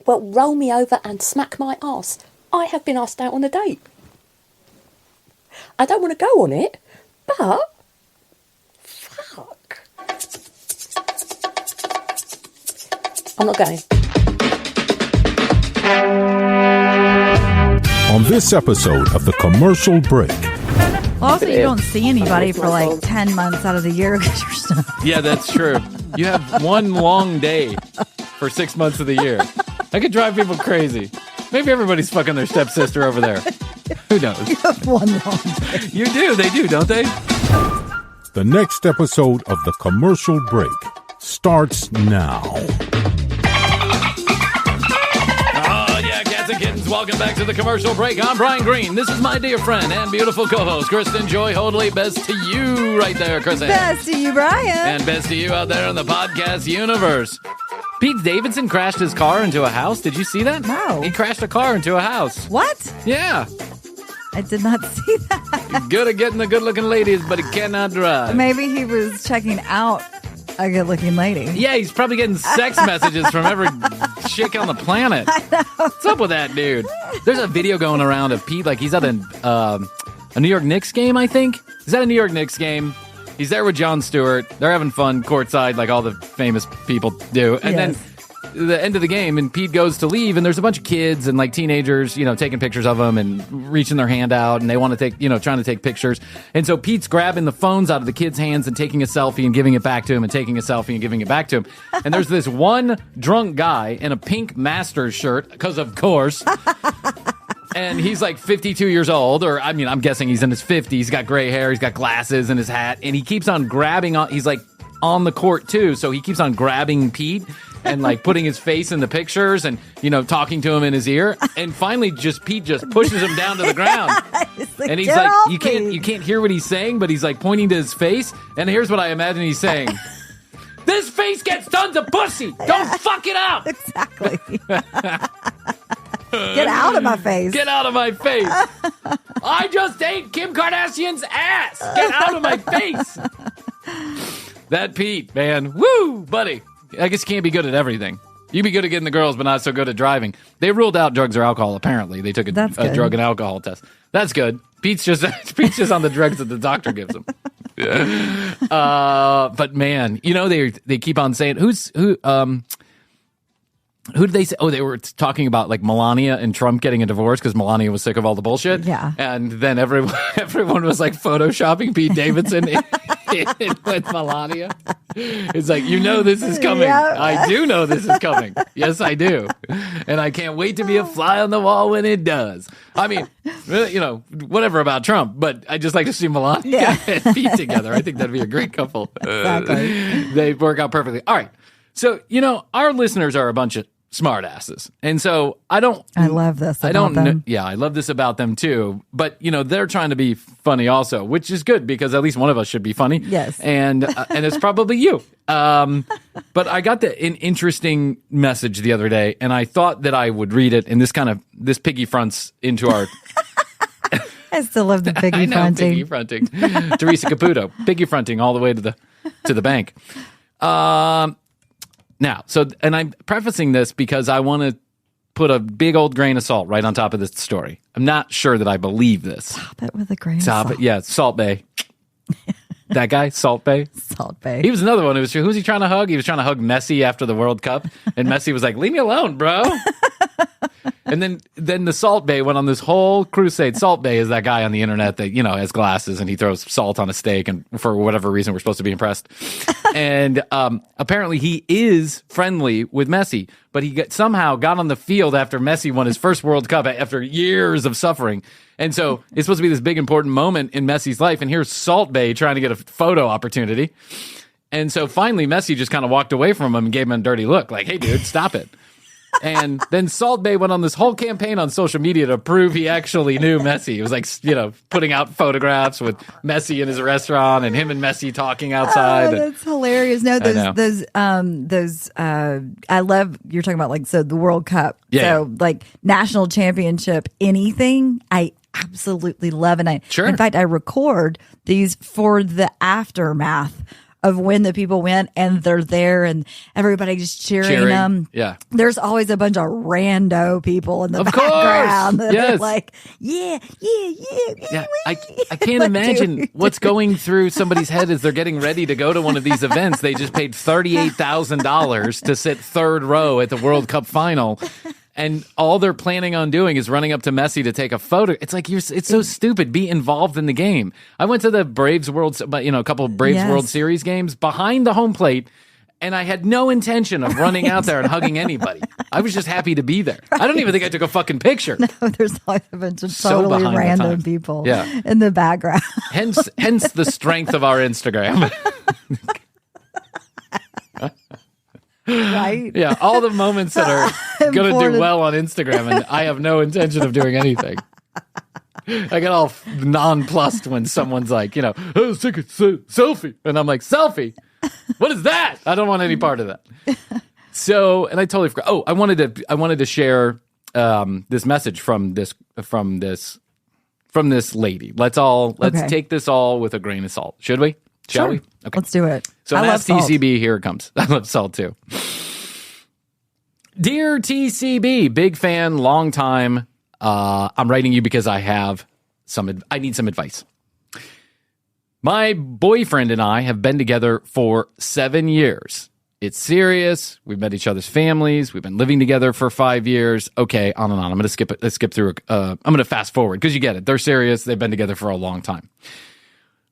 well, roll me over and smack my ass. I have been asked out on a date. I don't want to go on it, but fuck. I'm not going. On this episode of The Commercial Break. Also, you don't see anybody for like 10 months out of the year because you're stuck. Yeah, that's true. You have one long day for 6 months of the year. That could drive people crazy. Maybe everybody's fucking their stepsister over there. Who knows? You have one long day. You do. They do, don't they? The next episode of The Commercial Break starts now. Welcome back to The Commercial Break. I'm Brian Green. This is my dear friend and beautiful co-host, Kristen Joy Hoadley. Best to you right there, Kristen. Best to you, Brian. And best to you out there in the podcast universe. Pete Davidson crashed his car into a house. Did you see that? No. He crashed a car into a house. What? Yeah. I did not see that. He's good at getting the good-looking ladies, but he cannot drive. Maybe he was checking out a good-looking lady. Yeah, he's probably getting sex messages from every chick on the planet. What's up with that dude? There's a video going around of Pete, like he's at a New York Knicks game, I think. He's at a New York Knicks game. He's there with Jon Stewart. They're having fun courtside like all the famous people do. And then the end of the game, and Pete goes to leave, and there's a bunch of kids and like teenagers, taking pictures of him and reaching their hand out, and they want to take, trying to take pictures. And so Pete's grabbing the phones out of the kids' hands and taking a selfie and giving it back to him and taking a selfie and giving it back to him. And there's this one drunk guy in a pink Masters shirt, because of course. And he's like 52 years old, or I'm guessing he's in his 50s. He's got gray hair, he's got glasses and his hat, and he keeps on grabbing on. He's like on the court too, so he keeps on grabbing Pete and like putting his face in the pictures and talking to him in his ear. And finally, Pete just pushes him down to the ground. And he's like, you can't hear what he's saying, but he's like pointing to his face. And here's what I imagine he's saying: "This face gets tons of pussy. Don't fuck it up." Exactly. Get out of my face. Get out of my face. I just ate Kim Kardashian's ass. Get out of my face. That Pete, man. Woo, buddy. I guess you can't be good at everything. You can be good at getting the girls, but not so good at driving. They ruled out drugs or alcohol, apparently. They took a drug and alcohol test. That's good. Pete's just on the drugs that the doctor gives him. But man, they keep on saying, who did they say? Oh, they were talking about like Melania and Trump getting a divorce because Melania was sick of all the bullshit. Yeah. And then everyone was like photoshopping Pete Davidson with Melania. It's like, this is coming. Yep. I do know this is coming. Yes, I do. And I can't wait to be a fly on the wall when it does. I mean, whatever about Trump, but I just like to see Melania and Pete together. I think that'd be a great couple. Exactly. They work out perfectly. All right. So, our listeners are a bunch of smartasses. And so I love this about them. Yeah, I love this about them too. But, they're trying to be funny also, which is good because at least one of us should be funny. Yes. And it's probably you. But I got an interesting message the other day, and I thought that I would read it, and this piggy fronts into our... I still love the piggy fronting. Piggy fronting. Teresa Caputo, piggy fronting all the way to the bank. Now, and I'm prefacing this because I want to put a big old grain of salt right on top of this story. I'm not sure that I believe this. Top it with a grain of salt. Top it, yeah, Salt Bay. That guy, Salt Bay. Salt Bay. He was another one. Who's he trying to hug? He was trying to hug Messi after the World Cup, and Messi was like, "Leave me alone, bro." And then the Salt Bay went on this whole crusade. Salt Bay is that guy on the internet that, has glasses and he throws salt on a steak, and for whatever reason we're supposed to be impressed. And apparently he is friendly with Messi, but he somehow got on the field after Messi won his first World Cup after years of suffering. And so it's supposed to be this big important moment in Messi's life, and here's Salt Bay trying to get a photo opportunity. And so finally Messi just kind of walked away from him and gave him a dirty look, like, "Hey dude, stop it." And then Salt Bay went on this whole campaign on social media to prove he actually knew Messi. It was like, putting out photographs with Messi in his restaurant and him and Messi talking outside. Oh, that's hilarious. No, I love, you're talking about the World Cup. Yeah. So national championship, anything, I absolutely love it. Sure. In fact, I record these for the aftermath of when the people went and they're there and everybody just cheering them. Yeah. There's always a bunch of rando people in the Of background course. that Yes. are like, yeah. I can't imagine what's going through somebody's head as they're getting ready to go to one of these events. They just paid $38,000 to sit third row at the World Cup final. And all they're planning on doing is running up to Messi to take a photo. It's like it's so stupid. Be involved in the game. I went to the Braves a couple of Braves World Series games behind the home plate, and I had no intention of running out there and hugging anybody. I was just happy to be there. I don't even think I took a fucking picture. No, there's always a bunch of So totally behind the random times. people Yeah. in the background. Hence the strength of our Instagram. Right? Yeah, all the moments that are going to do Important. well on Instagram, and I have no intention of doing anything. I get all nonplussed when someone's like, oh, let's take a selfie. And I'm like, selfie? What is that? I don't want any part of that. So, and I totally forgot. Oh, I wanted to share this message from this lady. Let's take this all with a grain of salt. Should we? Shall we? Okay. Let's do it. So I an love salt. TCB, here it comes. I love salt too. Dear TCB, big fan, long time. I'm writing you because I need some advice. My boyfriend and I have been together for 7 years. It's serious. We've met each other's families. We've been living together for 5 years. Okay, on and on. I'm going to skip it. Let's skip through. I'm going to fast forward because you get it. They're serious. They've been together for a long time.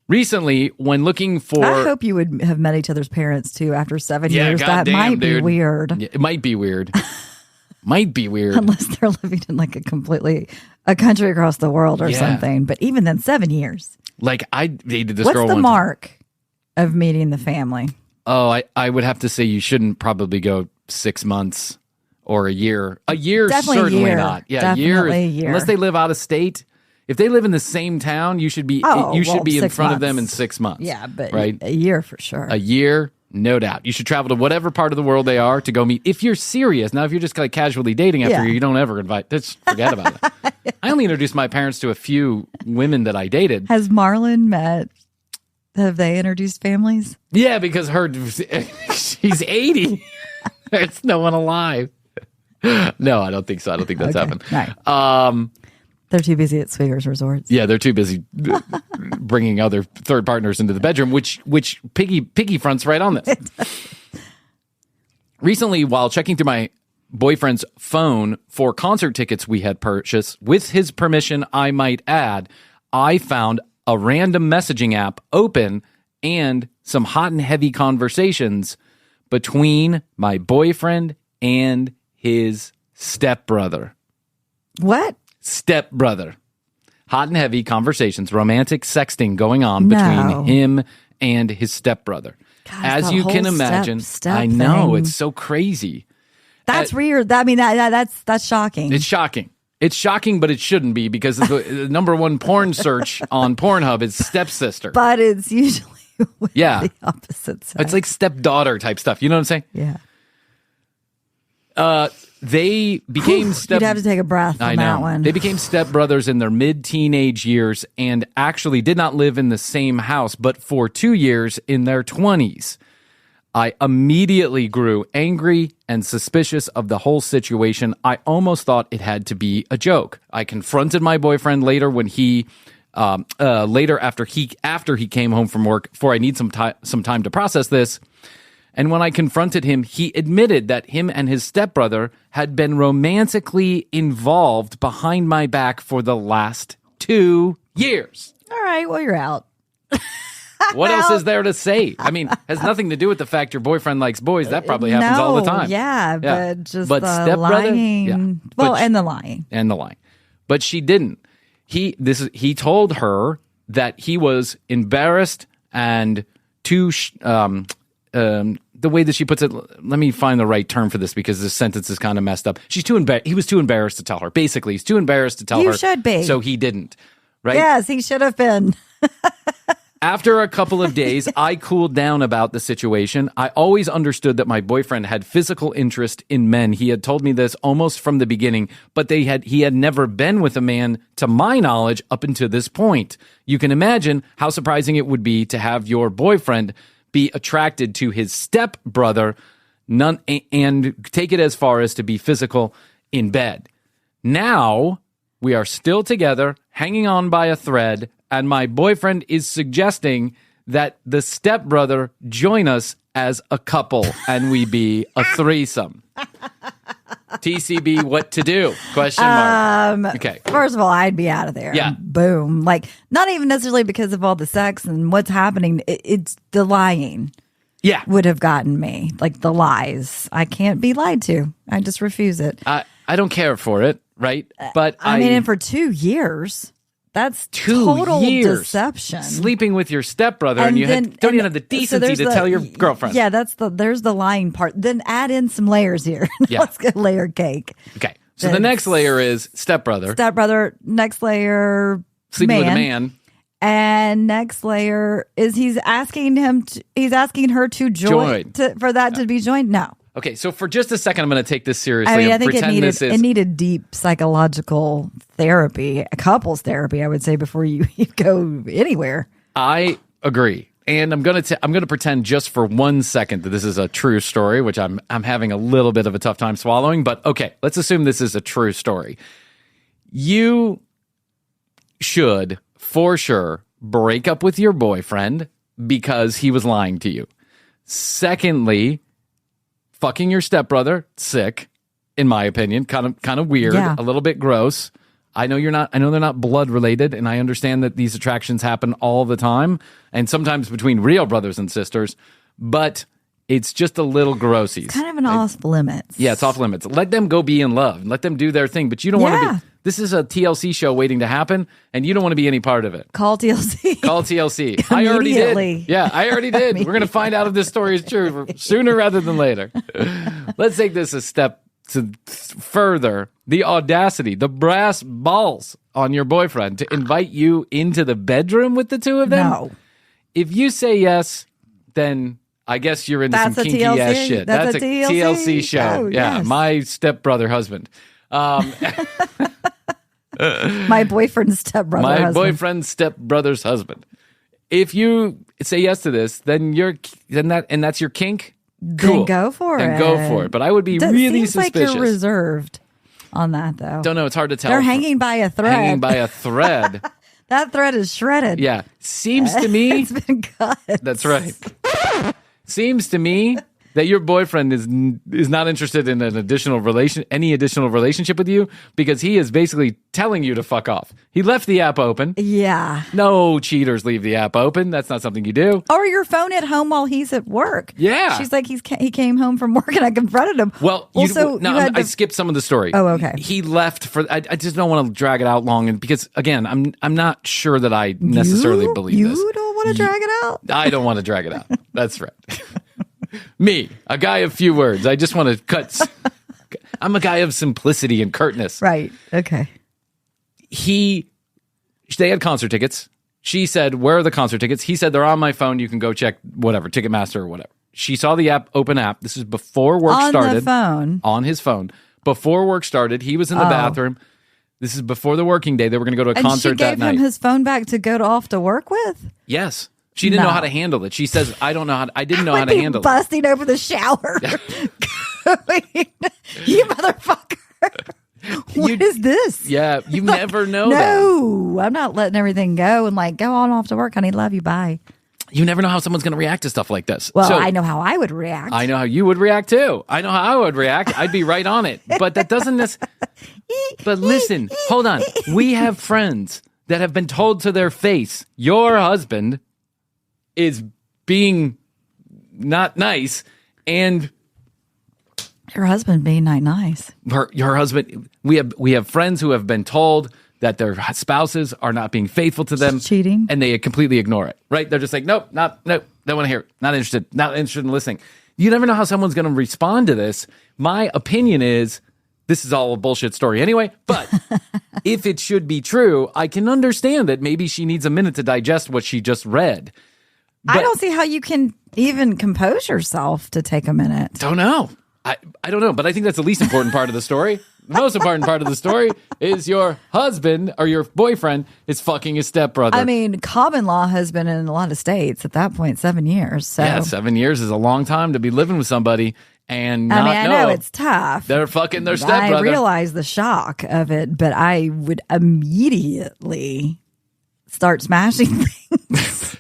Recently, when looking for... I hope you would have met each other's parents, too, after 7 years. That goddamn, might be dude. weird. Yeah, it might be weird. Might be weird. Unless they're living in like a country across the world or Yeah. something. But even then, 7 years. Like, I dated this What's girl the once. mark of meeting the family? Oh, I would have to say you shouldn't probably go 6 months or a year. A year, Definitely a certainly year. not. Yeah, Definitely a years. year. Unless they live out of state. If they live in the same town, you should be in 6 front of them in months. 6 months. Yeah, but right? a year for sure. A year, no doubt. You should travel to whatever part of the world they are to go meet. If you're serious, now if you're just like casually dating after you don't ever invite, just forget about it. I only introduced my parents to a few women that I dated. Has Marlon met? Have they introduced families? Yeah, because she's 80. There's no one alive. No, I don't think so. I don't think that's happened. Right. They're too busy at Swingers Resorts. Yeah, they're too busy bringing other third partners into the bedroom, which piggy fronts right on this. Recently, while checking through my boyfriend's phone for concert tickets we had purchased, with his permission, I might add, I found a random messaging app open and some hot and heavy conversations between my boyfriend and his stepbrother. What? Stepbrother. Hot and heavy conversations, romantic sexting going on between him and his stepbrother. God, As that you whole can imagine, step I know, thing. it's so crazy. That's weird. I mean, that's shocking. It's shocking. It's shocking, but it shouldn't be because the number one porn search on Pornhub is stepsister. But it's usually with the opposite sex. It's like stepdaughter type stuff. You know what I'm saying? Yeah. They became You'd have to take a breath on that one. They became stepbrothers in their mid-teenage years and actually did not live in the same house, but for 2 years in their 20s. I immediately grew angry and suspicious of the whole situation. I almost thought it had to be a joke. I confronted my boyfriend later when after he came home from work, for I need some time to process this. And when I confronted him, he admitted that him and his stepbrother had been romantically involved behind my back for the last 2 years. All right, well, you're out. What else is there to say? I mean, has nothing to do with the fact your boyfriend likes boys. That probably happens all the time. Yeah, but just but the stepbrother, lying. yeah. Well, But and the lying. and the lying. But she didn't. He told her that he was embarrassed and the way that she puts it, let me find the right term for this because this sentence is kind of messed up. He was too embarrassed to tell her. Basically, he's too embarrassed to tell her. You should be. So he didn't. Right? Yes, he should have been. After a couple of days, I cooled down about the situation. I always understood that my boyfriend had physical interest in men. He had told me this almost from the beginning, but he had never been with a man, to my knowledge, up until this point. You can imagine how surprising it would be to have your boyfriend be attracted to his stepbrother and take it as far as to be physical in bed. Now we are still together, hanging on by a thread, and my boyfriend is suggesting that the stepbrother join us as a couple and we be a threesome. TCB, what to do? Question mark. Okay. First of all, I'd be out of there. Yeah. Boom. Like, not even necessarily because of all the sex and what's happening. It's the lying. Yeah. Would have gotten me. Like the lies. I can't be lied to. I just refuse it. I don't care for it, right? But I mean, and for 2 years, that's 2 total years deception. sleeping with your stepbrother, and you don't even have the decency to tell your girlfriend. Yeah, there's the lying part. Then add in some layers here. Yeah. Let's get layer cake. Okay. So the next layer is stepbrother. Stepbrother. Next layer, Sleeping with a man. And next layer is he's asking her to join. For that to be joined. No. Okay, so for just a second, I'm going to take this seriously. I mean, I and think it needed deep psychological therapy, couples therapy, I would say, before you go anywhere. I agree, and I'm going to pretend just for 1 second that this is a true story, which I'm having a little bit of a tough time swallowing. But okay, let's assume this is a true story. You should, for sure, break up with your boyfriend because he was lying to you. Secondly, fucking your stepbrother, sick, in my opinion, kind of weird, a little bit gross. I know they're not blood related, and I understand that these attractions happen all the time, and sometimes between real brothers and sisters, but it's just a little grossies. Kind of an off limits. Yeah, it's off limits. Let them go be in love and let them do their thing, but you don't want to be. This is a TLC show waiting to happen, and you don't want to be any part of it. Call TLC. Call TLC. I already did. Yeah, I already did. We're going to find out if this story is true sooner rather than later. Let's take this a step to further. The audacity, the brass balls on your boyfriend to invite you into the bedroom with the two of them. No. If you say yes, then I guess you're into some kinky ass shit. That's a TLC show. Yeah, yes. My stepbrother husband. My boyfriend's stepbrother husband. My boyfriend's stepbrother's husband. If you say yes to this, then that's your kink. Cool. Then go for it. Then go for it. But I would be really seems suspicious. Like you're reserved on that, though. Don't know. It's hard to tell. They're hanging by a thread. Hanging by a thread. That thread is shredded. Yeah. Seems to me. It's been cut. That's right. Seems to me that your boyfriend is not interested in any additional relationship with you because he is basically telling you to fuck off. He left the app open. Yeah. No cheaters leave the app open. That's not something you do. Or your phone at home while he's at work. Yeah. She's like, he came home from work and I confronted him. Well, I skipped some of the story. Oh, okay. He left for. I just don't want to drag it out long, and because again, I'm not sure that I necessarily believe this. You don't want to drag it out. I don't want to drag it out. That's right. Me, a guy of few words. I just want to cut. I'm a guy of simplicity and curtness. Right. Okay. They had concert tickets. She said, "Where are the concert tickets?" He said, "They're on my phone. You can go check whatever, Ticketmaster or whatever." She saw the open app. This is before work started. On the phone. On his phone. Before work started, he was in the bathroom. This is before the working day. They were going to go to a concert that night. And she gave him his phone back to go off to work with? Yes. She didn't know how to handle it. She says, I didn't know how to handle it. Busting over the shower. You motherfucker. What is this? Yeah, you never know that. No, I'm not letting everything go and like, go on off to work, honey. Love you. Bye. You never know how someo's going to react to stuff like this. Well, I know how I would react. I know how you would react too. I know how I would react. I'd be right on it. But that doesn't But listen, hold on. We have friends that have been told to their face, your husband is being not nice, and your husband being not nice. Your husband. We have friends who have been told that their spouses are not being faithful to them, cheating, and they completely ignore it. Right? They're just like, nope, don't want to hear it. Not interested in listening. You never know how someone's going to respond to this. My opinion is this is all a bullshit story anyway. But if it should be true, I can understand that maybe she needs a minute to digest what she just read. But I don't see how you can even compose yourself to take a minute. Don't know. I don't know, but I think that's the least important part of the story. The most important part of the story is your husband or your boyfriend is fucking his stepbrother. I mean, common law has been in a lot of states at that point, 7 years. So. Yeah, 7 years is a long time to be living with somebody and not I know it's tough. they're fucking their stepbrother. I realize the shock of it, but I would immediately start smashing things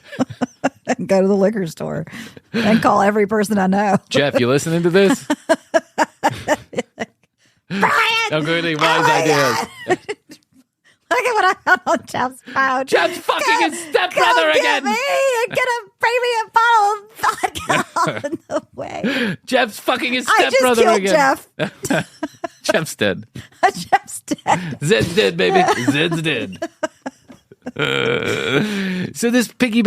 and go to the liquor store and call every person I know. Jeff, you listening to this? Bryan! Don't go any wise ideas. Look at what I found on Jeff's phone. Jeff's fucking his stepbrother again. Me and get a premium bottle of vodka on the way. Jeff's fucking his I just stepbrother killed again. Jeff. Jeff's dead. Jeff's dead. Zed's dead, baby. Zed's dead. So this piggy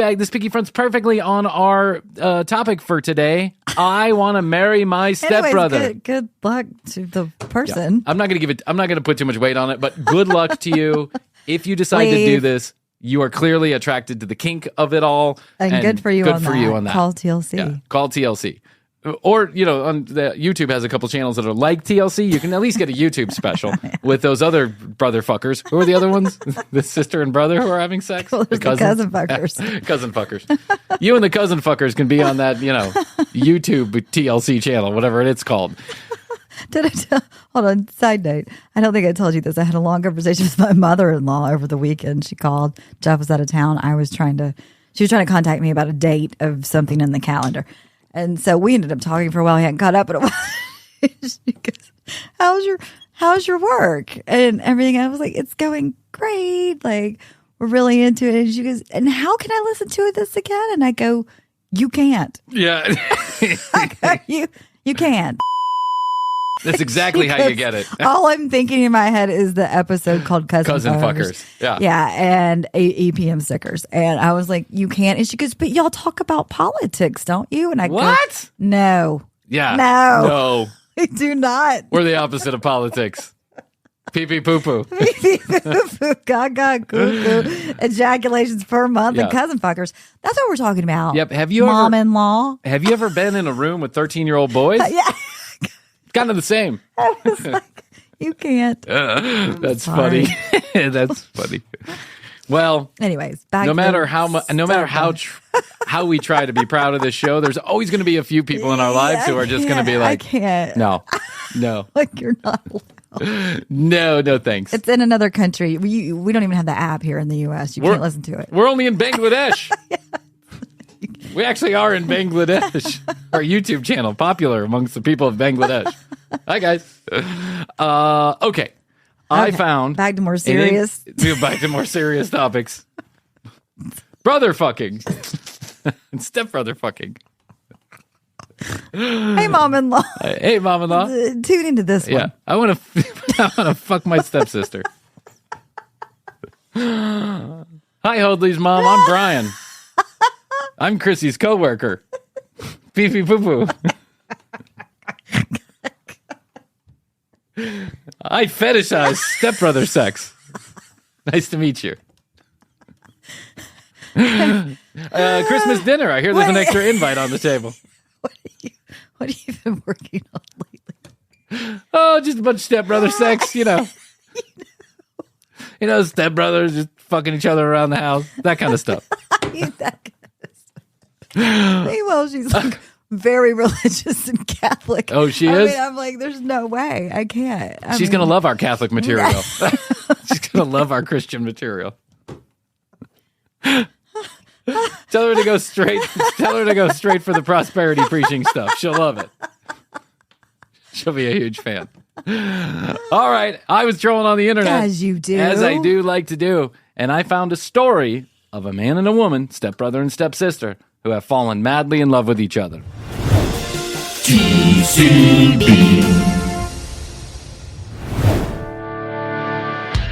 fronts perfectly on our topic for today. I want to marry my stepbrother. Anyways, good luck to the person. Yeah. I'm not going to put too much weight on it, but good luck to you. If you decide to do this, you are clearly attracted to the kink of it all. And good for you on that. Call TLC. Yeah, call TLC. Or, on the YouTube has a couple channels that are like TLC. You can at least get a YouTube special with those other brother fuckers. Who are the other ones? The sister and brother who are having sex? Well, the cousin fuckers. Cousin fuckers. You and the cousin fuckers can be on that, YouTube TLC channel, whatever it's called. Hold on, side note. I don't think I told you this. I had a long conversation with my mother-in-law over the weekend. She called. Jeff was out of town. She was trying to contact me about a date of something in the calendar. And so we ended up talking for a while. He hadn't caught up in a while. She goes, how's your work and everything? I was like, it's going great. Like, we're really into it. And she goes, and how can I listen to this again? And I go, you can't. Yeah. I go, you can't. That's exactly how you get it. All I'm thinking in my head is the episode called Cousin Fuckers. Yeah. Yeah, and EPM stickers. And I was like, you can't. And she goes, but y'all talk about politics, don't you? And I go, what? No. Yeah. No. I do not. We're the opposite of politics. Pee pee poo poo. Pee pee poo poo, gaga, goo goo, ejaculations per month, and cousin fuckers. That's what we're talking about. Yep. Have you Mom-in-law. Have you ever been in a room with 13-year-old boys? Yeah. Kind of the same. I was like, you can't. That's funny. That's funny. Well, anyways, back no matter how we try to be proud of this show, there's always going to be a few people in our lives who are just going to be like, I can't. No. Like, you're not allowed. No, thanks. It's in another country. We don't even have the app here in the U.S. You can't listen to it. We're only in Bangladesh. We actually are in Bangladesh. Our YouTube channel, popular amongst the people of Bangladesh. Hi, guys. Okay. I found... Back to more serious... Back to more serious topics. Brother fucking. And stepbrother fucking. Hey, mom-in-law. Hey, mom-in-law. Tune into this one. Yeah. I want to fuck my stepsister. Hi, Hoadley's mom. I'm Bryan. I'm Krissy's coworker. Pee pee poo poo. I fetishize stepbrother sex. Nice to meet you. Christmas dinner. I hear there's an extra invite on the table. What have you been working on lately? Oh, just a bunch of stepbrother sex, stepbrothers just fucking each other around the house. That kind of stuff. Well, she's like very religious and Catholic. Oh, she is? I'm like, there's no way. I can't. She's going to love our Catholic material. She's going to love our Christian material. Tell her to go straight for the prosperity preaching stuff. She'll love it. She'll be a huge fan. All right. I was trolling on the internet. As you do. As I do like to do. And I found a story of a man and a woman, stepbrother and stepsister, who have fallen madly in love with each other. TCB.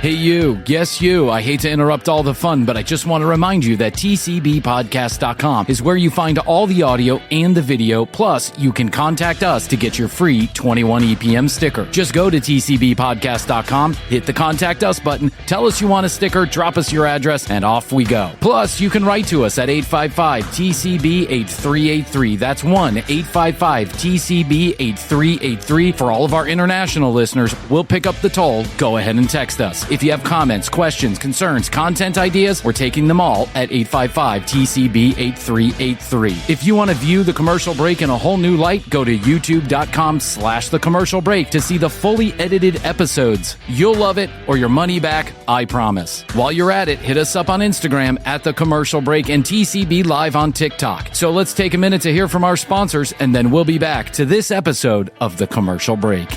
Hey you, yes you, I hate to interrupt all the fun, but I just want to remind you that tcbpodcast.com is where you find all the audio and the video, plus you can contact us to get your free 21 EPM sticker. Just go to tcbpodcast.com, hit the contact us button, tell us you want a sticker, drop us your address, and off we go. Plus, you can write to us at 855-TCB-8383. That's 1-855-TCB-8383. For all of our international listeners, we'll pick up the toll. Go ahead and text us. If you have comments, questions, concerns, content ideas, we're taking them all at 855-TCB-8383. If you want to view The Commercial Break in a whole new light, go to youtube.com/The Commercial Break to see the fully edited episodes. You'll love it, or your money back, I promise. While you're at it, hit us up on Instagram at The Commercial Break and TCB Live on TikTok. So let's take a minute to hear from our sponsors, and then we'll be back to this episode of The Commercial Break.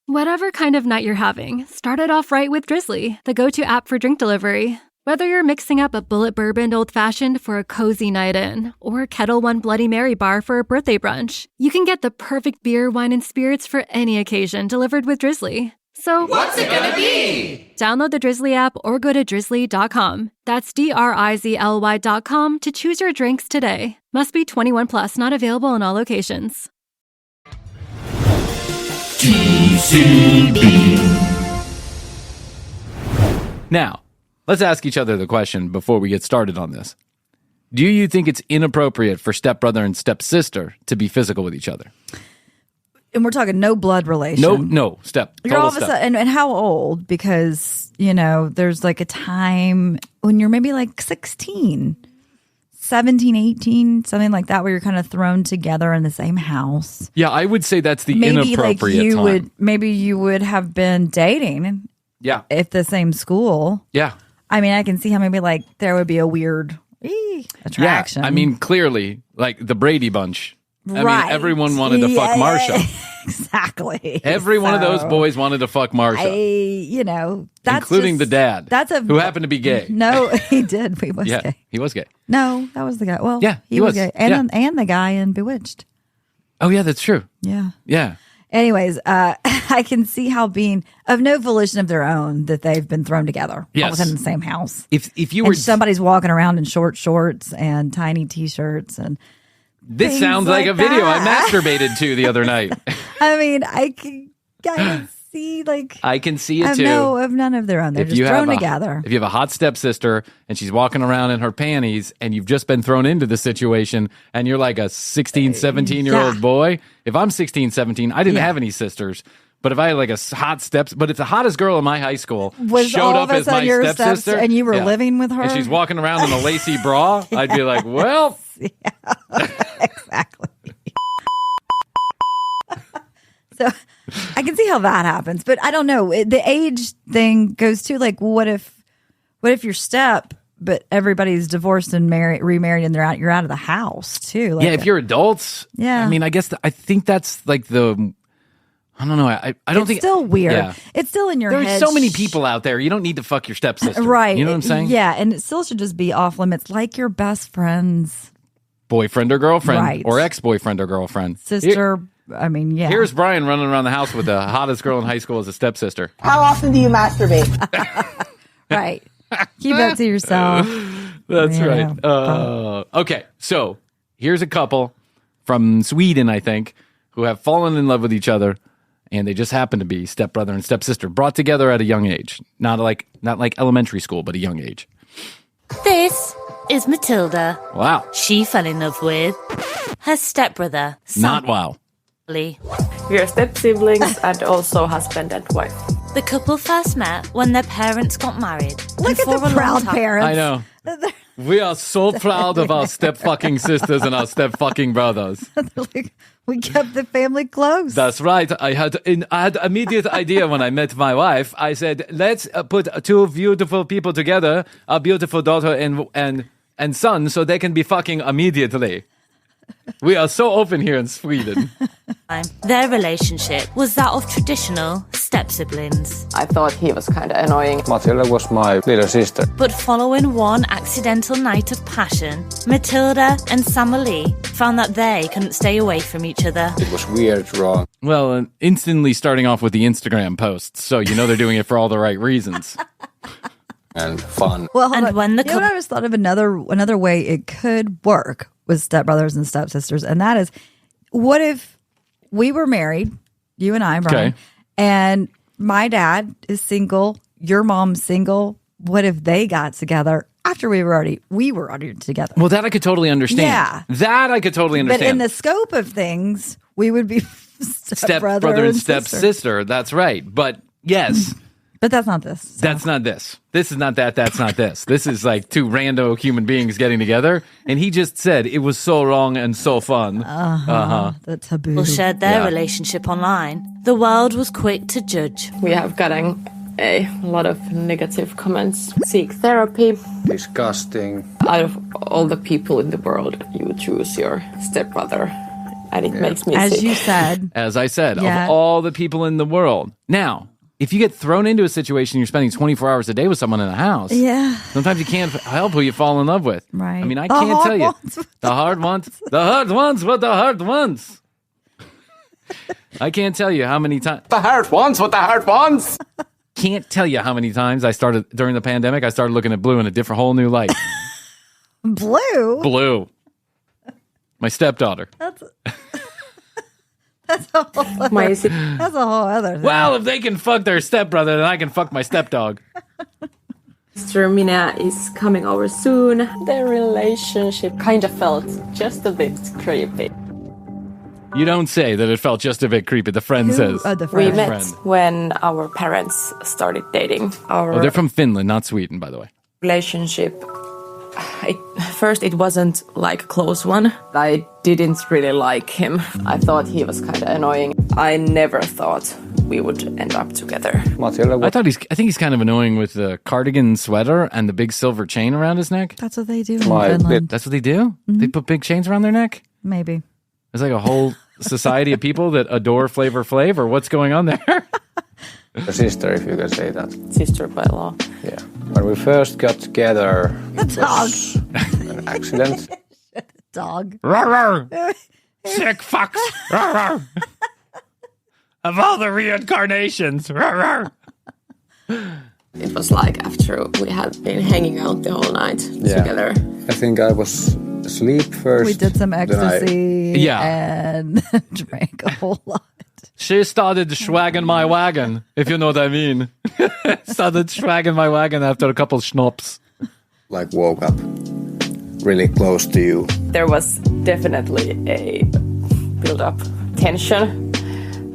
Whatever kind of night you're having, start it off right with Drizzly, the go-to app for drink delivery. Whether you're mixing up a bullet bourbon old-fashioned for a cozy night in, or Kettle One Bloody Mary bar for a birthday brunch, you can get the perfect beer, wine, and spirits for any occasion delivered with Drizzly. So, what's it gonna be? Download the Drizzly app or go to drizzly.com. That's DRIZLY.com to choose your drinks today. Must be 21 plus, not available in all locations. Now, let's ask each other the question before we get started on this. Do you think it's inappropriate for stepbrother and stepsister to be physical with each other? And we're talking no blood relation. No, step. You're all of a sudden, and how old? Because, there's like a time when you're maybe like 16, 17, 18, something like that, where you're kind of thrown together in the same house. Yeah, I would say that's the maybe inappropriate time. Maybe you would have been dating. Yeah. If the same school. Yeah. I mean, I can see how maybe like there would be a weird attraction. Yeah, I mean, clearly, like the Brady Bunch. I right. mean, everyone wanted to fuck Marsha. Exactly. Every one of those boys wanted to fuck Marsha. That's including the dad. Who happened to be gay. No, he did. He was gay. He was gay. No, that was the guy. Well, yeah, he was gay. And the guy in Bewitched. Oh, yeah, that's true. Yeah. Yeah. Anyways, I can see how being of no volition of their own that they've been thrown together all within the same house. If you were somebody's walking around in short shorts and tiny t-shirts and this sounds like a video I masturbated to the other night. I mean, I can see I can see it too. No, of none of their own. They're just thrown together. If you have a hot stepsister and she's walking around in her panties and you've just been thrown into the situation and you're like a 16, 17-year-old boy. If I'm 16, 17, I didn't have any sisters. But if I had like a hot but if the hottest girl in my high school showed up as my stepsister and you were living with her and she's walking around in a lacy bra, I'd be like, well, exactly. So I can see how that happens, but I don't know. The age thing goes to like, what if you're but everybody's divorced and remarried, and you're out of the house too. Like if you're adults, I mean, I guess I think that's like I don't know. I don't think it's still weird. Yeah. It's still in your head. There's so many people out there. You don't need to fuck your stepsister. Right. You know what I'm saying? Yeah. And it still should just be off limits, like your best friend's boyfriend or girlfriend or ex-boyfriend or girlfriend. Sister. I mean, yeah. Here's Brian running around the house with the hottest girl in high school as a stepsister. How often do you masturbate? Right. Keep that to yourself. That's right. Okay. So here's a couple from Sweden, I think, who have fallen in love with each other. And they just happen to be stepbrother and stepsister, brought together at a young age. Not like elementary school, but a young age. This is Matilda. Wow. She fell in love with her stepbrother. Not wow. We are step-siblings and also husband and wife. The couple first met when their parents got married. Look at the proud parents. I know. We are so proud of our step-fucking sisters and our step-fucking brothers. We kept the family close. That's right. I had immediate idea when I met my wife. I said, let's put two beautiful people together, a beautiful daughter and son, so they can be fucking immediately. We are so open here in Sweden. Their relationship was that of traditional step step-siblings. I thought he was kind of annoying. Matilda was my little sister. But following one accidental night of passion, Matilda and Samali found that they couldn't stay away from each other. It was weird, wrong. Well, instantly starting off with the Instagram posts, so you know they're doing it for all the right reasons. And fun. Well, hold And on. when the you know what I just thought of another way it could work with stepbrothers and stepsisters, and that is, what if we were married, you and I, Brian, Okay. and my dad is single, your mom's single. What if they got together after we were already together? Well, that I could totally understand. Yeah. That I could totally understand. But in the scope of things, we would be stepbrother and stepsister. That's right. But yes. But that's not this. So. That's not this. This is not that. That's not this. This is like two rando human beings getting together. And he just said it was so wrong and so fun. The taboo. People shared their Yeah. relationship online. The world was quick to judge. We have gotten a lot of negative comments. Seek therapy. Disgusting. Out of all the people in the world, you choose your stepbrother. And it makes me As sick. you said. As I said, Yeah. of all the people in the world. Now, if you get thrown into a situation, you're spending 24 hours a day with someone in a house. Yeah. Sometimes you can't help who you fall in love with. Right. I mean, I The can't hard tell you. ones. The hard ones. The hard ones with the hard ones. I can't tell you how many times. The hard ones with the hard ones. Can't tell you how many times I started during the pandemic. I started looking at blue in a different, whole new light. Blue? Blue. My stepdaughter. That's a whole other thing. Well, if they can fuck their stepbrother, then I can fuck my stepdog. Sister Mina is coming over soon. Their relationship kind of felt just a bit creepy. You don't say that it felt just a bit creepy. The friend says. The We friend. met friend. when our parents started dating. Our Oh, they're from Finland, not Sweden, by the way. relationship, first it wasn't like a close one. I didn't really like him. I thought he was kind of annoying. I never thought we would end up together. Matilda was I think he's kind of annoying with the cardigan sweater and the big silver chain around his neck. That's what they do in My Finland. That's what they do? They put big chains around their neck? Maybe. There's like a whole society of people that adore Flavor Flav, or what's going on there? a sister, if you can say that. Sister by law. Yeah. When we first got together, it dog. was an accident. Dog. Sick fucks. Of all the reincarnations. It was like after we had been hanging out the whole night together. I think I was asleep first. We did some then ecstasy Yeah. and drank a whole lot. She started swagging my wagon, if you know what I mean. Started swagging my wagon after a couple schnapps. like woke up really close to you. There was definitely a build-up tension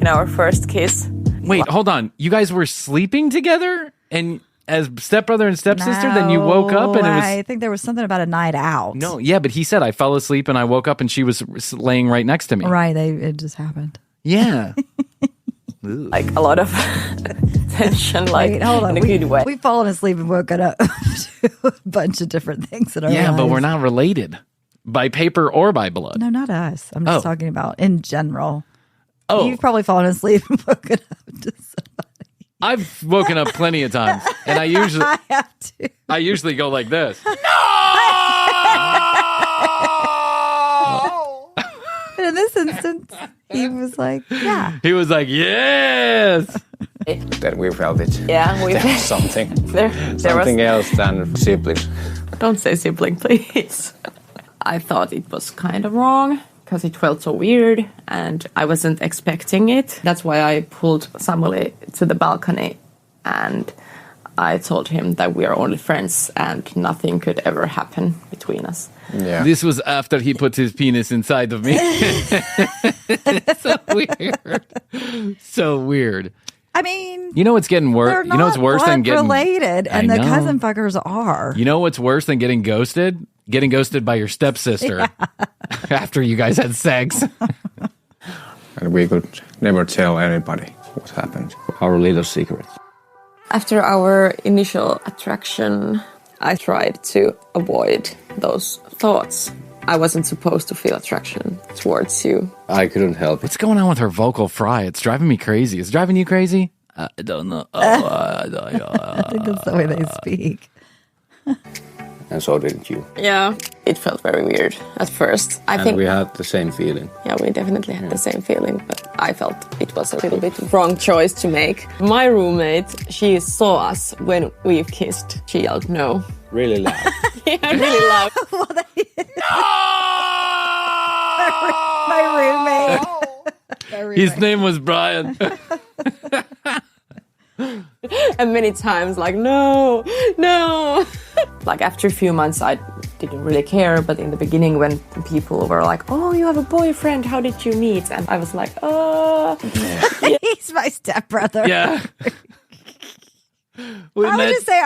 in our first kiss. Wait, hold on. You guys were sleeping together? And as stepbrother and stepsister, then you woke up and it was... I think there was something about a night out. No, yeah, but he said I fell asleep and I woke up and she was laying right next to me. Right, it just happened. Yeah. Like a lot of tension, like Wait, hold on. in a good way. We've fallen asleep and woken up to a bunch of different things in our Yeah, lives. but we're not related by paper or by blood. No, not us. I'm just talking about in general. Oh, You've probably fallen asleep and woken up to somebody. I've woken up plenty of times, and I have to. usually go like this. But in this instance, he was like, yeah. He was like, yes. Then we felt it. Yeah, we There was something. there Something was. else than siblings. Don't say sibling, please. I thought it was kind of wrong because it felt so weird and I wasn't expecting it. That's why I pulled Samuel to the balcony and I told him that we are only friends and nothing could ever happen between us. Yeah. This was after he put his penis inside of me. So weird. So weird. I mean, You know what's getting they're worse? not You know what's worse than getting related, and I the know. cousin fuckers are. You know what's worse than getting ghosted? Getting ghosted by your stepsister after you guys had sex. And we could never tell anybody what happened. Our little secrets. After our initial attraction, I tried to avoid those thoughts. I wasn't supposed to feel attraction towards you. I couldn't help it. What's going on with her vocal fry? It's driving me crazy. Is it driving you crazy? I don't know. I think that's the way they speak. And so didn't you. Yeah, it felt very weird at first. I think we had the same feeling. Yeah, we definitely had the same feeling, but I felt it was a little bit wrong choice to make. My roommate, she saw us when we kissed. She yelled no. Really loud. Yeah, really loud. My roommate. His name was Bryan. And many times, like, no. Like, after a few months, I didn't really care. But in the beginning, when people were like, oh, you have a boyfriend, how did you meet? And I was like, oh. Yeah. He's my stepbrother. Yeah. I would just say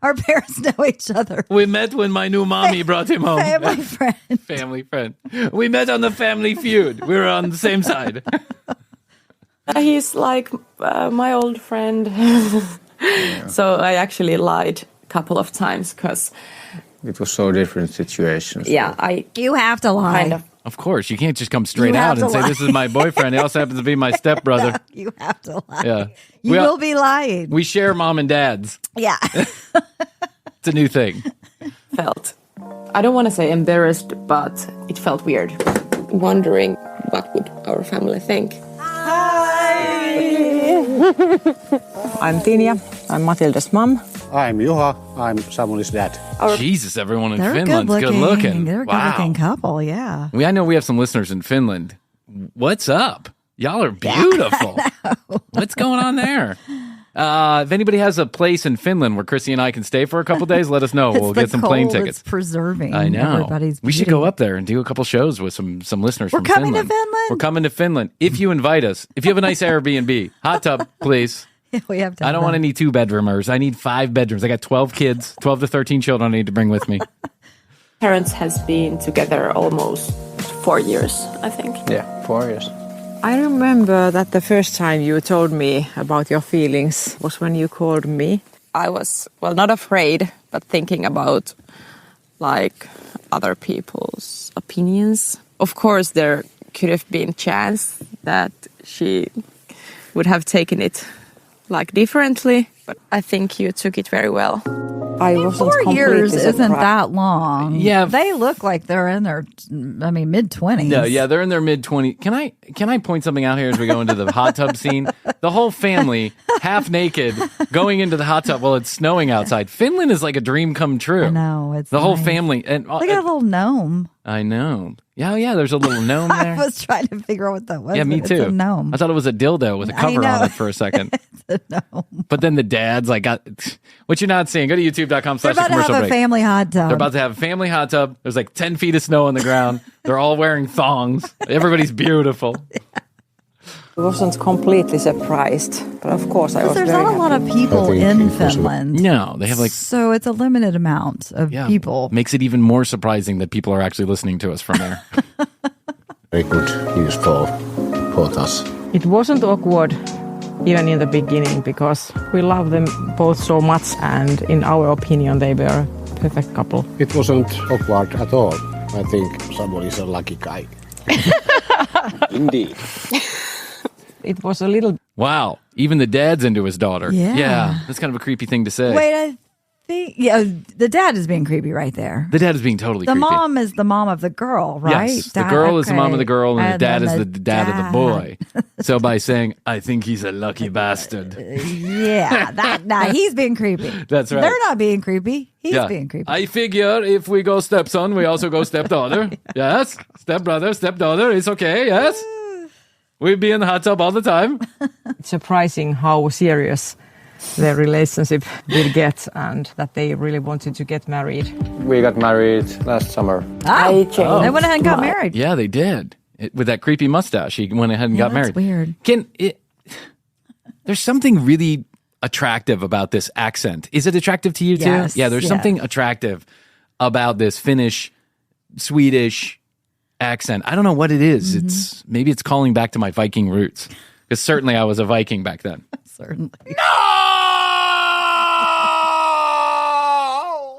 our parents know each other. We met when my new mommy brought him home. Family friend. Family friend. We met on the Family Feud. We were on the same side. He's like my old friend. So I actually lied a couple of times because... It was so different situations. Yeah, You have to lie. kind of... Of course, you can't just come straight You have out and to say, lie. this is my boyfriend. He also happens to be my stepbrother. No, you have to lie. Yeah. You will be lying. We share mom and dads. Yeah. It's a new thing. felt. I don't want to say embarrassed, but it felt weird. Wondering what would our family think. I'm Tinja. I'm Matilda's mom. I'm Juha. I'm Samuel's dad. Jesus, everyone in They're Finland's good looking. They're a good-looking couple, yeah. I know we have some listeners in Finland. What's up? Y'all are beautiful. What's going on there? If anybody has a place in Finland where Krissy and I can stay for a couple days, let us know. We'll get some plane tickets. It's preserving. I know. Everybody's we should beauty. go up there and do a couple shows with some listeners We're from coming Finland. to Finland. We're coming to Finland. If you invite us, if you have a nice Airbnb, hot tub, please. Yeah, we have to. I don't want any 2-bedroomers. I need 5 bedrooms. I got 12 kids, 12 to 13 children I need to bring with me. Parents has been together almost 4 years, I think. Yeah, 4 years. I remember that the first time you told me about your feelings was when you called me. I was, well, not afraid, but thinking about, like, other people's opinions. Of course, there could have been a chance that she would have taken it, like, differently, but I think you took it very well. I wasn't 4 years completely isn't surprised. that long. Yeah. They look like they're in their, mid-20s. No, yeah, they're in their mid-20s. Can I point something out here as we go into the hot tub scene? The whole family, half naked, going into the hot tub while it's snowing outside. Finland is like a dream come true. I know. It's the whole nice. family. And Look at a little gnome. I know. Yeah, there's a little gnome there. I was trying to figure out what that was. Yeah, me but too. It's a gnome. I thought it was a dildo with a cover know. on it for a second. It's a gnome. But then the dads, like, got what you're not seeing. Go to They're youtube.com/the about to commercial have a break. family hot tub. They're about to have a family hot tub. There's like 10 feet of snow on the ground. They're all wearing thongs. Everybody's beautiful. I wasn't completely surprised, but of course I was There's very not a lot happy. of people I think in it was- Finland. No, they have like, So it's a limited amount of people. Makes it even more surprising that people are actually listening to us from there. Very good news for both us. It wasn't awkward even in the beginning because we love them both so much and in our opinion they were a perfect couple. It wasn't awkward at all. I think someone is a lucky guy. Indeed. It was a little Wow. Even the dad's into his daughter. Yeah. That's kind of a creepy thing to say. Wait, I think, the dad is being creepy right there. The dad is being totally The creepy. mom is the mom of the girl, right? Yes, the girl is the mom of the girl, and the dad then is the dad of the boy. So by saying, I think he's a lucky bastard. Yeah, he's being creepy. That's right. They're not being creepy. He's Yeah. being creepy. I figure if we go stepson, we also go stepdaughter. Yes. Stepbrother, stepdaughter, it's okay. Yes. We'd be in the hot tub all the time. It's surprising how serious their relationship did get and that they really wanted to get married. We got married last summer. I changed. They went ahead and got married. Yeah, they did. With that creepy mustache, he went ahead and got that's married. weird. There's something really attractive about this accent. Is it attractive to you too? Yes, Yeah, there's yeah. something attractive about this Finnish, Swedish accent. I don't know what it is. Mm-hmm. Maybe it's calling back to my Viking roots. Because certainly I was a Viking back then. Certainly.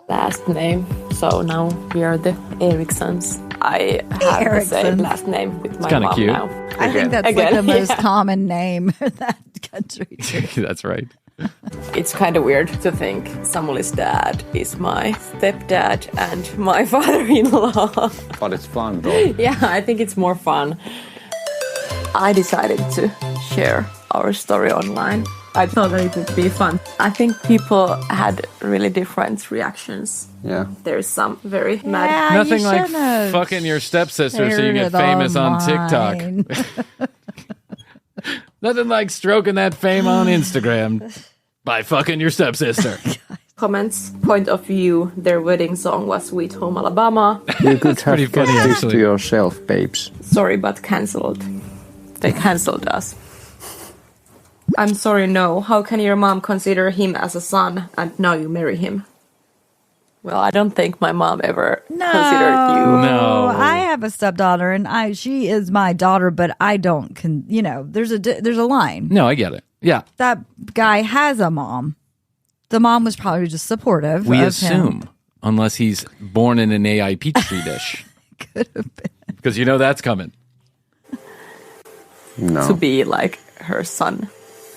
Last name. So now we are the Ericssons. I have the same Eriksons. last name with my kinda mom cute. now. I think that's Again, like the most yeah. common name that country. That's right. It's kind of weird to think Samuel's dad is my stepdad and my father-in-law. But it's fun though. Yeah, I think it's more fun. I decided to share our story online. I thought that it would be fun. I think people had really different reactions. Yeah. There's some very mad. Nothing like fucking your stepsister so you get famous on TikTok. Nothing like stroking that fame on Instagram by fucking your stepsister. Comments, point of view, their wedding song was Sweet Home Alabama. You could have pretty funny, kept this actually. to yourself, babes. Sorry, but cancelled. They cancelled us. I'm sorry, no. How can your mom consider him as a son and now you marry him? Well, I don't think my mom ever considered you. No. I have a stepdaughter, and she is my daughter, but I don't. There's a line. No, I get it. Yeah. That guy has a mom. The mom was probably just supportive. We of assume, him. unless he's born in an AI Peachtree dish. Could have been. Because you know that's coming. No. To be like her son.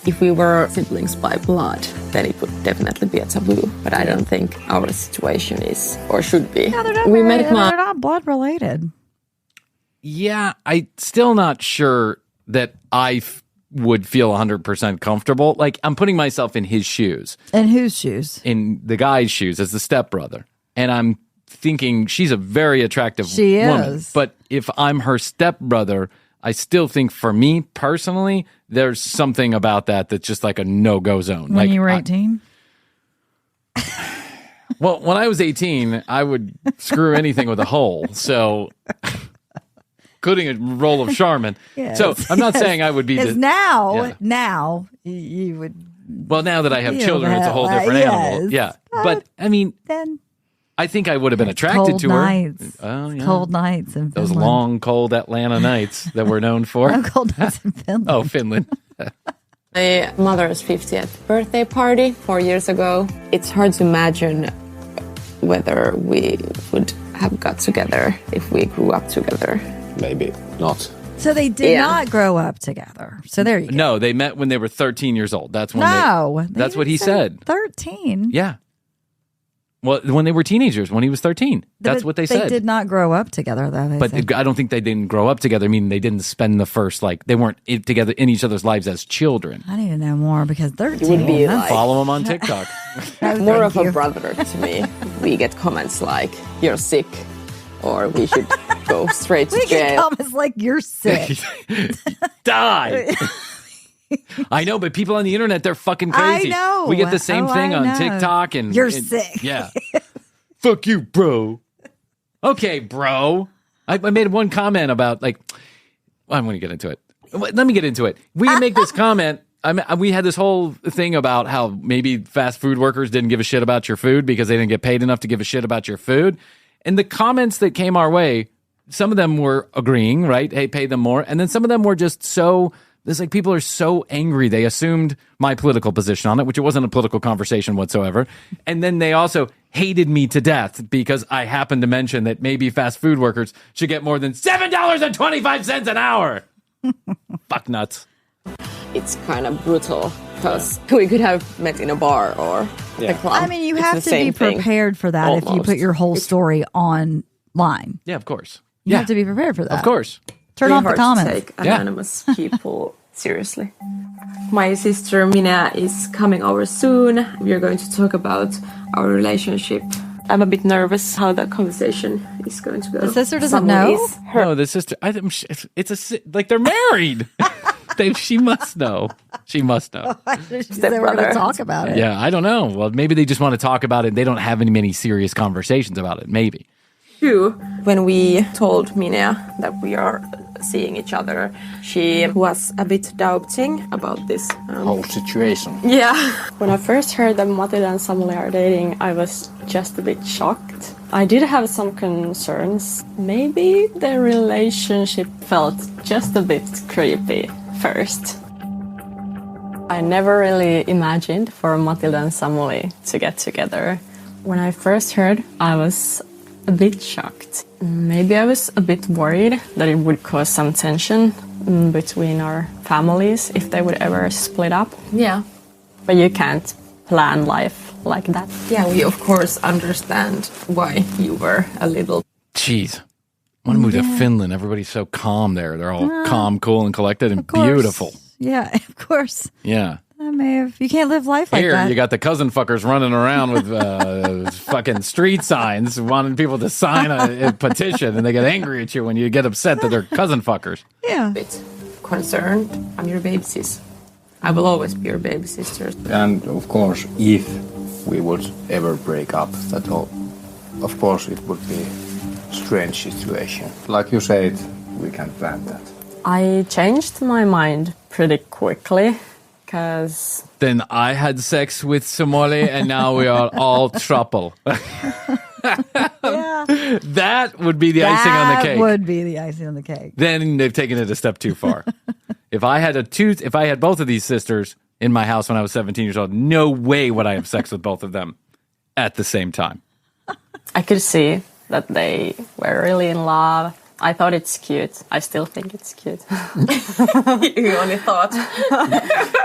If we were siblings by blood, then it would definitely be a taboo. But I don't think our situation is or should be. Yeah, they're not We very- met my they're not blood related. Yeah, I'm still not sure that I would feel 100% comfortable. Like, I'm putting myself in his shoes. In whose shoes? In the guy's shoes as the stepbrother. And I'm thinking she's a very attractive She woman. is. But if I'm her stepbrother, I still think for me personally, there's something about that that's just like a no-go zone. When you were 18? Well, when I was 18, I would screw anything with a hole. So, including a roll of Charmin. Yes, So, I'm not yes. saying I would be Because the... now you would. Well, now that I have Feel children, it's a whole that, different animal. yes. Yeah. But, I mean, Then I think I would have been attracted cold to her. nights. Oh, yeah. Cold nights in Those Finland. long, cold Atlanta nights that we're known for. No, cold nights in Finland. Oh, Finland. My mother's 50th birthday party 4 years ago. It's hard to imagine whether we would have got together if we grew up together. Maybe not. So they did Yeah. not grow up together. So there you go. No, they met when they were 13 years old. That's when No, they, that's what he said. 13. Yeah. Well, when they were teenagers, when he was 13. That's what they said. They did not grow up together, though. They But said. I don't think they didn't grow up together. I mean, they didn't spend the first, they weren't together in each other's lives as children. I need to know more because 13. would be that's- like- Follow them on TikTok. More thank of you. a brother to me. We get comments like, you're sick, or we should go straight to We get jail. comments like you're sick. Die. I know, but people on the internet, they're fucking crazy. I know. We get the same Oh, thing I on know. TikTok. And You're and- sick. Yeah. Fuck you, bro. Okay, bro. I made one comment about, I'm going to get into it. Let me get into it. We make this comment. We had this whole thing about how maybe fast food workers didn't give a shit about your food because they didn't get paid enough to give a shit about your food. And the comments that came our way, some of them were agreeing, right? Hey, pay them more. And then some of them were just so... It's like people are so angry. They assumed my political position on it, which it wasn't a political conversation whatsoever. And then they also hated me to death because I happened to mention that maybe fast food workers should get more than $7.25 an hour. Fuck nuts. It's kind of brutal because we could have met in a bar or the club. I mean, you It's have the to same be thing. prepared for that if you Almost. put your whole story online. Yeah, of course. You have to be prepared for that. Of course. Turn off the Really hard to comments. take anonymous people seriously. My sister Mina is coming over soon. We are going to talk about our relationship. I'm a bit nervous how that conversation is going to go. The sister doesn't Someone know? is her- No, the sister, they're married. She must know. She must know. She said we're going to talk about it. Yeah, I don't know. Well, maybe they just want to talk about it. They don't have many serious conversations about it. Maybe. True. When we told Mina that we are seeing each other, she was a bit doubting about this. Whole situation. Yeah. When I first heard that Matilda and Samuel are dating, I was just a bit shocked. I did have some concerns. Maybe the relationship felt just a bit creepy first. I never really imagined for Matilda and Samuel to get together. When I first heard, I was a bit shocked. Maybe I was a bit worried that it would cause some tension between our families if they would ever split up. Yeah. But you can't plan life like that. Yeah, we of course understand why you were a little... Jeez. I want to move to Finland. Everybody's so calm there. They're all calm, cool, and collected and beautiful. Yeah, of course. Yeah. You can't live life like that. Here, you got the cousin fuckers running around with fucking street signs wanting people to sign a petition, and they get angry at you when you get upset that they're cousin fuckers. Yeah. Bit concerned. I'm your baby sis. I will always be your baby sister. And of course, if we would ever break up, that all, of course, it would be a strange situation. Like you said, we can't plan that. I changed my mind pretty quickly because... Then I had sex with Somali, and now we are all trouble. That would be the icing on the cake. That would be the icing on the cake. Then they've taken it a step too far. If I had both of these sisters in my house when I was 17 years old, no way would I have sex with both of them at the same time. I could see that they were really in love. I thought it's cute. I still think it's cute. You only thought.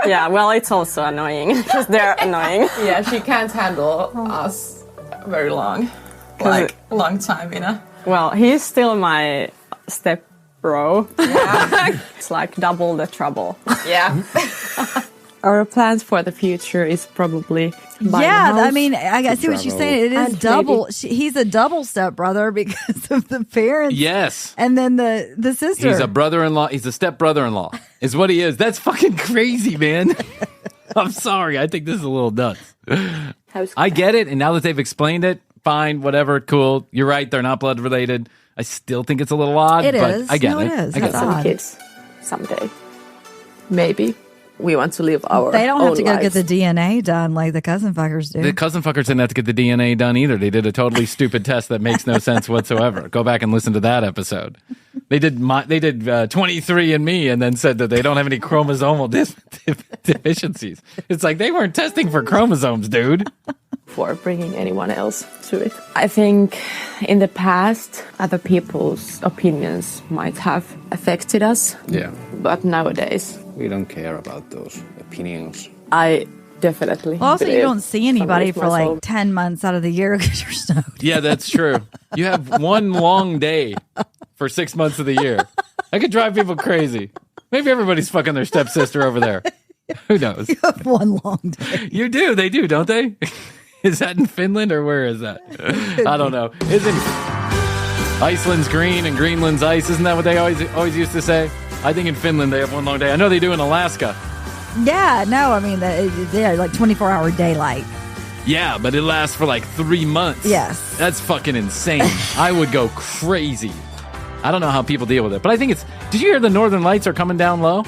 Yeah, well, it's also annoying because they're annoying. Yeah, she can't handle us very long. Like, long time, you know? Well, he's still my step bro. Yeah. It's like double the trouble. Yeah. Our plans for the future is probably buying a house. I mean, I see what she's saying. It is And double. He's a double step brother because of the parents. Yes. And then the sister. He's a brother-in-law. He's a step-brother-in-law is what he is. That's fucking crazy, man. I'm sorry. I think this is a little nuts. I get it. And now that they've explained it, fine, whatever, cool. You're right. They're not blood related. I still think it's a little odd. It but is. I get No, it. it is. I get That's it. odd. Kids someday. Maybe. We want to live our They don't have own to go lives. get the DNA done like the cousin fuckers do. The cousin fuckers didn't have to get the DNA done either. They did a totally stupid test that makes no sense whatsoever. Go back and listen to that episode. They did 23andMe and then said that they don't have any chromosomal deficiencies. It's like they weren't testing for chromosomes, dude. For bringing anyone else to it. I think in the past, other people's opinions might have affected us. Yeah. But nowadays, We don't care about those opinions. I definitely. Well, also, you believe don't see anybody somebody's for like muscle. 10 months out of the year because you're snowed. Yeah, that's true. You have one long day for 6 months of the year. I could drive people crazy. Maybe everybody's fucking their stepsister over there. Who knows? You have one long day. You do. They do, don't they? Is that in Finland or where is that? I don't know. Isn't Iceland's green and Greenland's ice? Isn't that what they always used to say? I think in Finland they have one long day. I know they do in Alaska. Yeah, no, I mean, they're like 24-hour daylight. Yeah, but it lasts for like 3 months. Yes. That's fucking insane. I would go crazy. I don't know how people deal with it, but I think it's... Did you hear the Northern Lights are coming down low?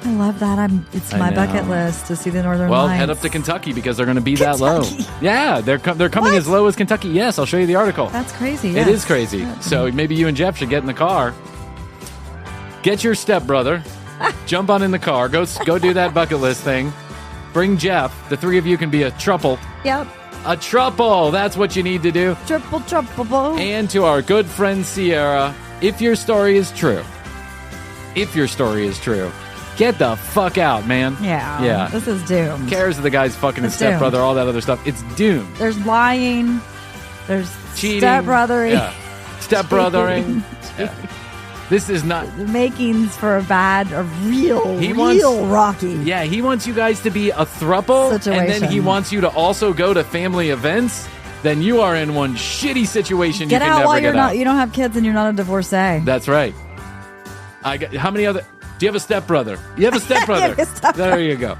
I love that. It's I my know. bucket list to see the Northern Well, Lights. head up to Kentucky because they're going to be that low. Yeah, they're coming as low as Kentucky. Yes, I'll show you the article. That's crazy. It yes. is crazy. So maybe you and Jeff should get in the car. Get your stepbrother. Jump on in the car. Go do that bucket list thing. Bring Jeff. The three of you can be a trouble. Yep. A trouble. That's what you need to do. Triple. And to our good friend Sierra, if your story is true, get the fuck out, man. Yeah. This is doomed. Who cares if the guy's fucking his It's doomed. stepbrother, all that other stuff. It's doomed. There's lying. There's Cheating. stepbrothering. Yeah. Stepbrothering. Yeah. This is not... The makings for a real Rocky. Yeah, he wants you guys to be a throuple, Situation. and then he wants you to also go to family events. Then you are in one shitty situation Get you can out never while get you're not. out. You don't have kids and you're not a divorcee. That's right. How many other... Do you have a stepbrother? You have a stepbrother. There you go.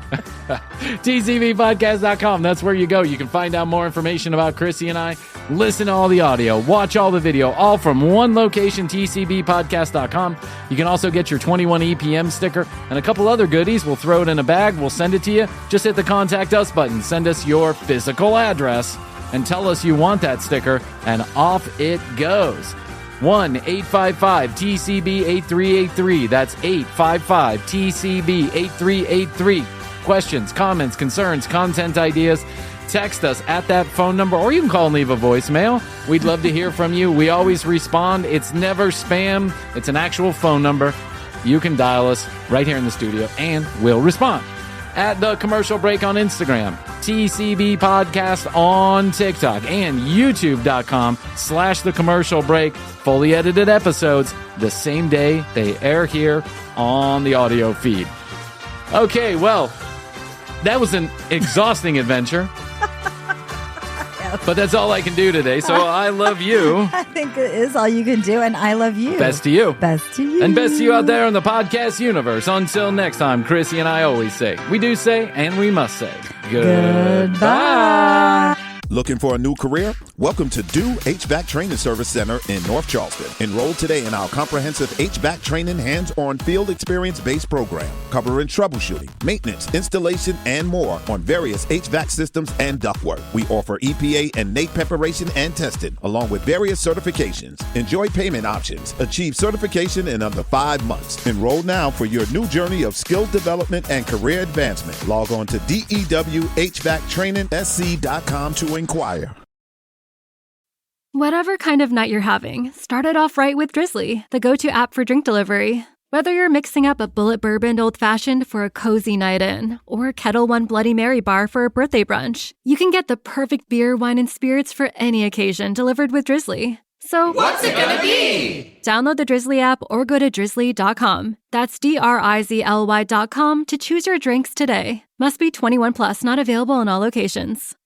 TCBpodcast.com. That's where you go. You can find out more information about Krissy and I. Listen to all the audio. Watch all the video. All from one location, TCBpodcast.com. You can also get your 21 EPM sticker and a couple other goodies. We'll throw it in a bag. We'll send it to you. Just hit the Contact Us button. Send us your physical address and tell us you want that sticker, and off it goes. 1-855-TCB-8383. That's 855-TCB-8383. Questions, comments, concerns, content ideas. Text us at that phone number, or you can call and leave a voicemail. We'd love to hear from you. We always respond. It's never spam. It's an actual phone number. you can dial us right here in the studio and we'll respond. At The Commercial Break on Instagram, TCB Podcast on TikTok, and YouTube.com/The Commercial Break. Fully edited episodes the same day they air here on the audio feed. Okay, well, that was an exhausting adventure. But that's all I can do today, so I love you. I think it is all you can do, and I love you. Best to you. Best to you. And best to you out there in the podcast universe. Until next time, Krissy and I always say, we do say, and we must say, goodbye. Looking for a new career? Welcome to Do HVAC Training Service Center in North Charleston. Enroll today in our comprehensive HVAC training hands-on field experience-based program, covering troubleshooting, maintenance, installation, and more on various HVAC systems and ductwork. We offer EPA and NAEP preparation and testing, along with various certifications. Enjoy payment options. Achieve certification in under 5 months. Enroll now for your new journey of skill development and career advancement. Log on to dewhvactrainingsc.com to inquire. Whatever kind of night you're having, start it off right with Drizzly, the go-to app for drink delivery. Whether you're mixing up a bullet bourbon old-fashioned for a cozy night in, or a Kettle One Bloody Mary bar for a birthday brunch, you can get the perfect beer, wine, and spirits for any occasion delivered with Drizzly. So, what's it gonna be? Download the Drizzly app or go to drizzly.com. That's DRIZLY.com to choose your drinks today. Must be 21 plus, not available in all locations.